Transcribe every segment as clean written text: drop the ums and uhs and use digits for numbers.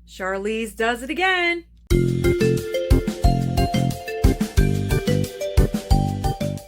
Charlize does it again.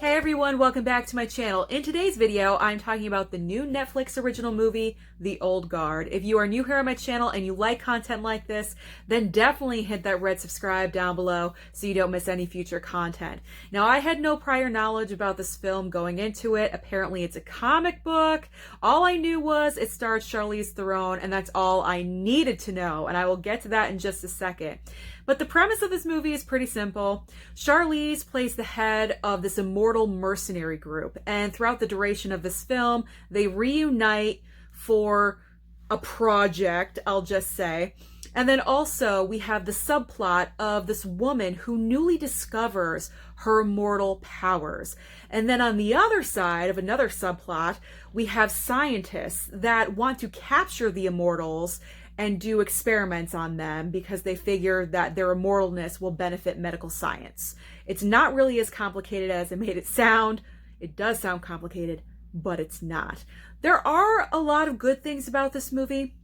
Hey everyone, welcome back to my channel. In today's video, I'm talking about the new Netflix original movie, The Old Guard. If you are new here on my channel and you like content like this, then definitely hit that red subscribe down below so you don't miss any future content. Now, I had no prior knowledge about this film going into it. Apparently, it's a comic book. All I knew was it starred Charlize Theron, and that's all I needed to know, and I will get to that in just a second. But the premise of this movie is pretty simple. Charlize plays the head of this immortal mercenary group, and throughout the duration of this film, they reunite for a project, I'll just say. And then also we have the subplot of this woman who newly discovers her immortal powers. And then on the other side of another subplot, we have scientists that want to capture the immortals and do experiments on them because they figure that their immortalness will benefit medical science. It's not really as complicated as it made it sound. It does sound complicated, but it's not. There are a lot of good things about this movie,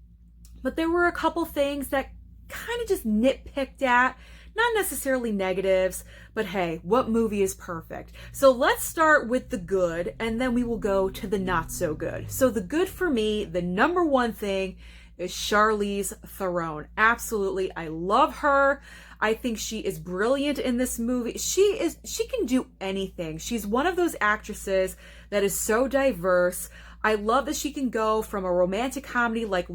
but there were a couple things that kind of just nitpicked at. Not necessarily negatives, but hey, what movie is perfect? So let's start with the good, and then we will go to the not so good. So the good for me, the number one thing is Charlize Theron. Absolutely, I love her. I think she is brilliant in this movie. She can do anything. She's one of those actresses that is so diverse. I love that she can go from a romantic comedy like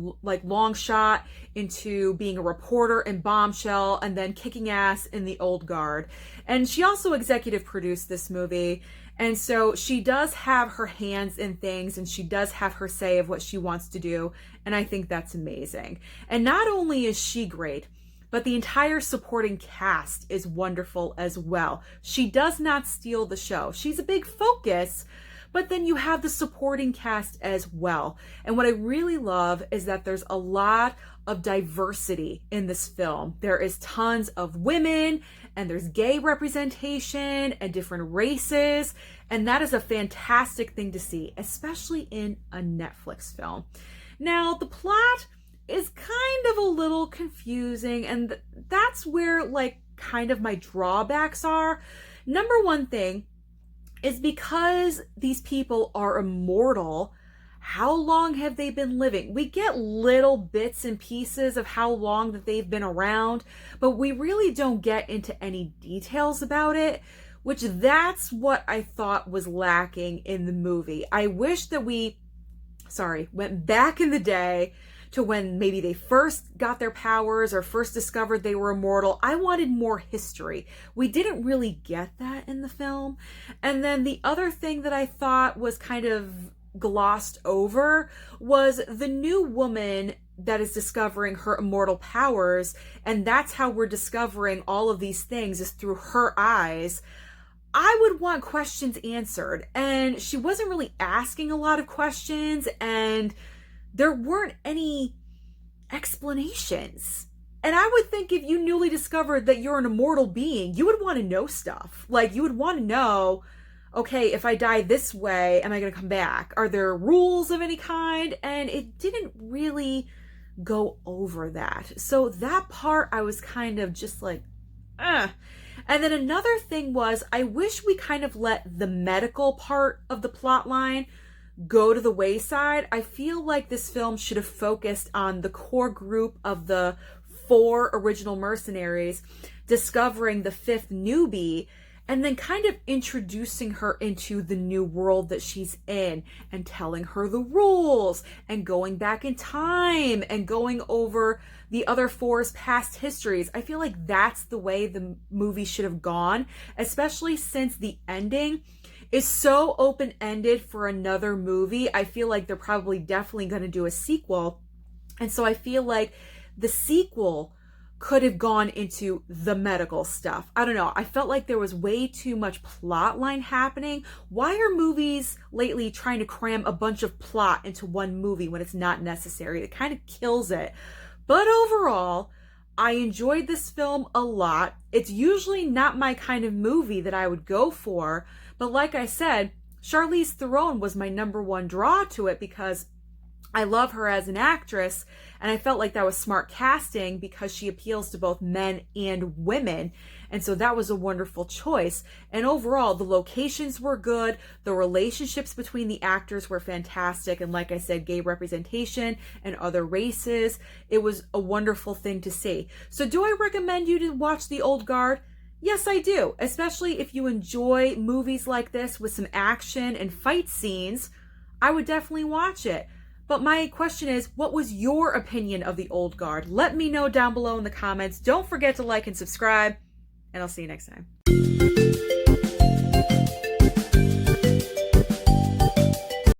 Long Shot into being a reporter in Bombshell and then kicking ass in The Old Guard. And she also executive produced this movie. And so she does have her hands in things and she does have her say of what she wants to do. And I think that's amazing. And not only is she great, but the entire supporting cast is wonderful as well. She does not steal the show. She's a big focus, but then you have the supporting cast as well. And what I really love is that there's a lot of diversity in this film. There is tons of women and there's gay representation and different races. And that is a fantastic thing to see, especially in a Netflix film. Now, the plot is kind of a little confusing, and that's where kind of my drawbacks are. Number one thing is because these people are immortal, how long have they been living? We get little bits and pieces of how long that they've been around, but we really don't get into any details about it, which that's what I thought was lacking in the movie. I wish that we went back in the day to when maybe they first got their powers or first discovered they were immortal. I wanted more history. We didn't really get that in the film. And then the other thing that I thought was kind of glossed over was the new woman that is discovering her immortal powers, and that's how we're discovering all of these things is through her eyes. I would want questions answered, and she wasn't really asking a lot of questions, and there weren't any explanations. And I would think if you newly discovered that you're an immortal being, you would want to know stuff. You would want to know, okay, if I die this way, am I going to come back? Are there rules of any kind? And it didn't really go over that. So that part I was kind of just And then another thing was, I wish we kind of let the medical part of the plot line go to the wayside. I feel like this film should have focused on the core group of the 4 original mercenaries, discovering the 5th newbie, and then kind of introducing her into the new world that she's in and telling her the rules and going back in time and going over the other 4's past histories. I feel like that's the way the movie should have gone, especially since the ending is so open-ended for another movie. I feel like they're probably definitely going to do a sequel. And so I feel like the sequel could have gone into the medical stuff. I don't know. I felt like there was way too much plot line happening. Why are movies lately trying to cram a bunch of plot into one movie when it's not necessary? It kind of kills it. But overall, I enjoyed this film a lot. It's usually not my kind of movie that I would go for, but like I said, Charlize Theron was my number one draw to it because I love her as an actress, And I felt like that was smart casting because she appeals to both men and women. And so that was a wonderful choice. And overall, the locations were good. The relationships between the actors were fantastic. And like I said, gay representation and other races. It was a wonderful thing to see. So do I recommend you to watch The Old Guard? Yes, I do. Especially if you enjoy movies like this with some action and fight scenes, I would definitely watch it. But my question is, what was your opinion of The Old Guard? Let me know down below in the comments. Don't forget to like and subscribe, and I'll see you next time.